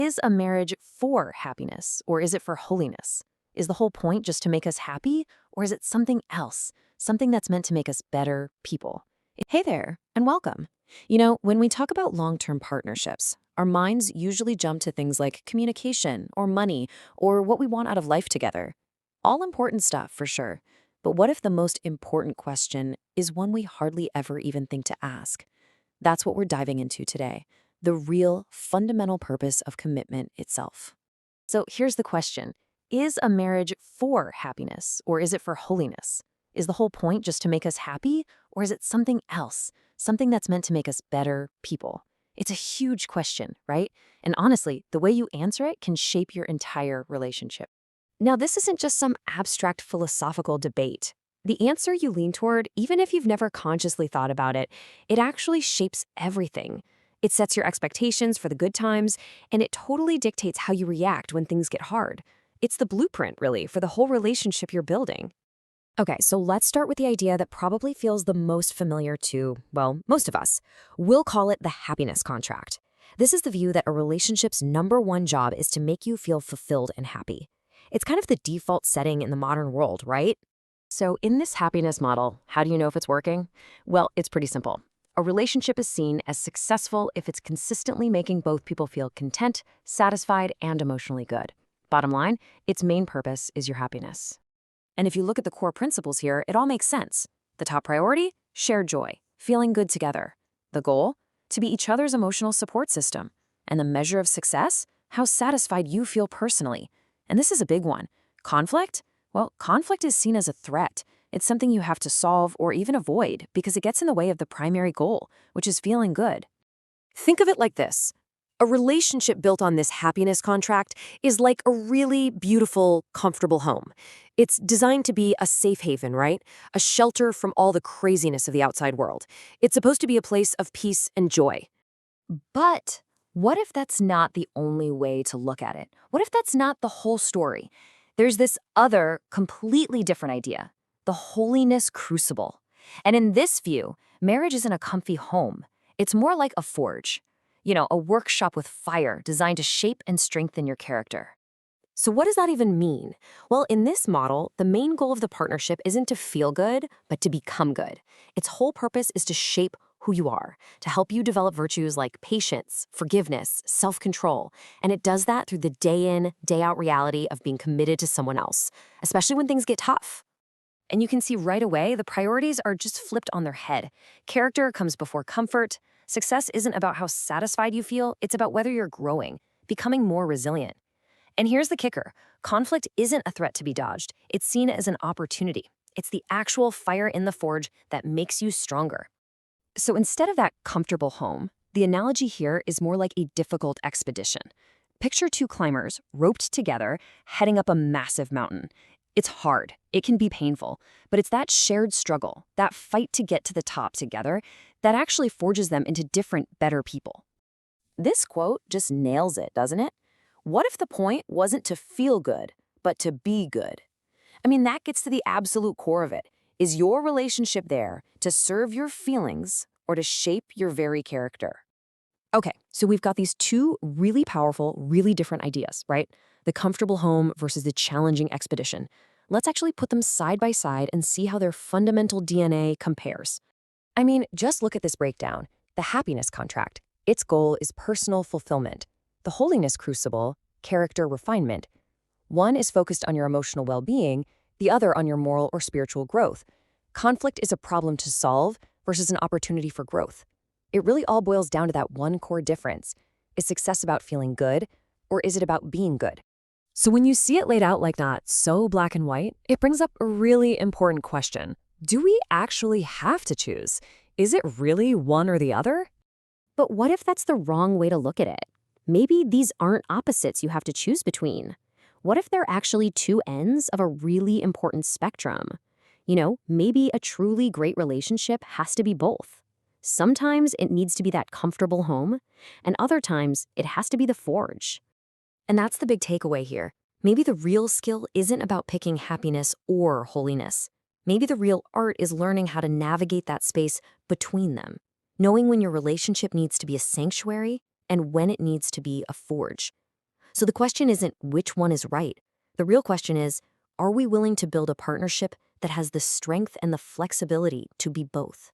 Is a marriage for happiness or is it for holiness? Is the whole point just to make us happy or is it something else, something that's meant to make us better people? Hey there, and welcome. When we talk about long-term partnerships, our minds usually jump to things like communication or money or what we want out of life together. All important stuff for sure. But what if the most important question is one we hardly ever even think to ask? That's what we're diving into today, the real fundamental purpose of commitment itself. So here's the question. Is a marriage for happiness or is it for holiness? Is the whole point just to make us happy or is it something else, something that's meant to make us better people? It's a huge question, right? And honestly, the way you answer it can shape your entire relationship. Now, this isn't just some abstract philosophical debate. The answer you lean toward, even if you've never consciously thought about it, it actually shapes everything. It sets your expectations for the good times, and it totally dictates how you react when things get hard. It's the blueprint, really, for the whole relationship you're building. Okay, so let's start with the idea that probably feels the most familiar to, well, most of us. We'll call it the happiness contract. This is the view that a relationship's number one job is to make you feel fulfilled and happy. It's kind of the default setting in the modern world, right? So in this happiness model, how do you know if it's working? Well, it's pretty simple. A relationship is seen as successful if it's consistently making both people feel content, satisfied, and emotionally good. Bottom line, its main purpose is your happiness. And if you look at the core principles here, it all makes sense. The top priority? Shared joy, feeling good together. The goal? To be each other's emotional support system. And the measure of success? How satisfied you feel personally. And this is a big one. Conflict? Well, conflict is seen as a threat. It's something you have to solve or even avoid because it gets in the way of the primary goal, which is feeling good. Think of it like this. A relationship built on this happiness contract is like a really beautiful, comfortable home. It's designed to be a safe haven, right? A shelter from all the craziness of the outside world. It's supposed to be a place of peace and joy. But what if that's not the only way to look at it? What if that's not the whole story? There's this other, completely different idea, the holiness crucible. And in this view, marriage isn't a comfy home. It's more like a forge. A workshop with fire designed to shape and strengthen your character. So what does that even mean? Well, in this model, the main goal of the partnership isn't to feel good, but to become good. Its whole purpose is to shape who you are, to help you develop virtues like patience, forgiveness, self-control. And it does that through the day-in, day-out reality of being committed to someone else, especially when things get tough. And you can see right away the priorities are just flipped on their head. Character comes before comfort. Success isn't about how satisfied you feel, it's about whether you're growing, becoming more resilient. And here's the kicker. Conflict isn't a threat to be dodged. It's seen as an opportunity. It's the actual fire in the forge that makes you stronger. So instead of that comfortable home, the analogy here is more like a difficult expedition. Picture two climbers roped together, heading up a massive mountain. It's hard, it can be painful, but it's that shared struggle, that fight to get to the top together, that actually forges them into different, better people. This quote just nails it, doesn't it? What if the point wasn't to feel good, but to be good? That gets to the absolute core of it. Is your relationship there to serve your feelings or to shape your very character? Okay, so we've got these two really powerful, really different ideas, right? The comfortable home versus the challenging expedition. Let's actually put them side by side and see how their fundamental DNA compares. Just look at this breakdown. The happiness contract, its goal is personal fulfillment. The holiness crucible, character refinement. One is focused on your emotional well-being, the other on your moral or spiritual growth. Conflict is a problem to solve versus an opportunity for growth. It really all boils down to that one core difference. Is success about feeling good, or is it about being good? So when you see it laid out like that, so black and white, it brings up a really important question. Do we actually have to choose? Is it really one or the other? But what if that's the wrong way to look at it? Maybe these aren't opposites you have to choose between. What if they're actually two ends of a really important spectrum? Maybe a truly great relationship has to be both. Sometimes it needs to be that comfortable home, and other times it has to be the forge. And that's the big takeaway here. Maybe the real skill isn't about picking happiness or holiness. Maybe the real art is learning how to navigate that space between them, knowing when your relationship needs to be a sanctuary and when it needs to be a forge. So the question isn't which one is right. The real question is, are we willing to build a partnership that has the strength and the flexibility to be both?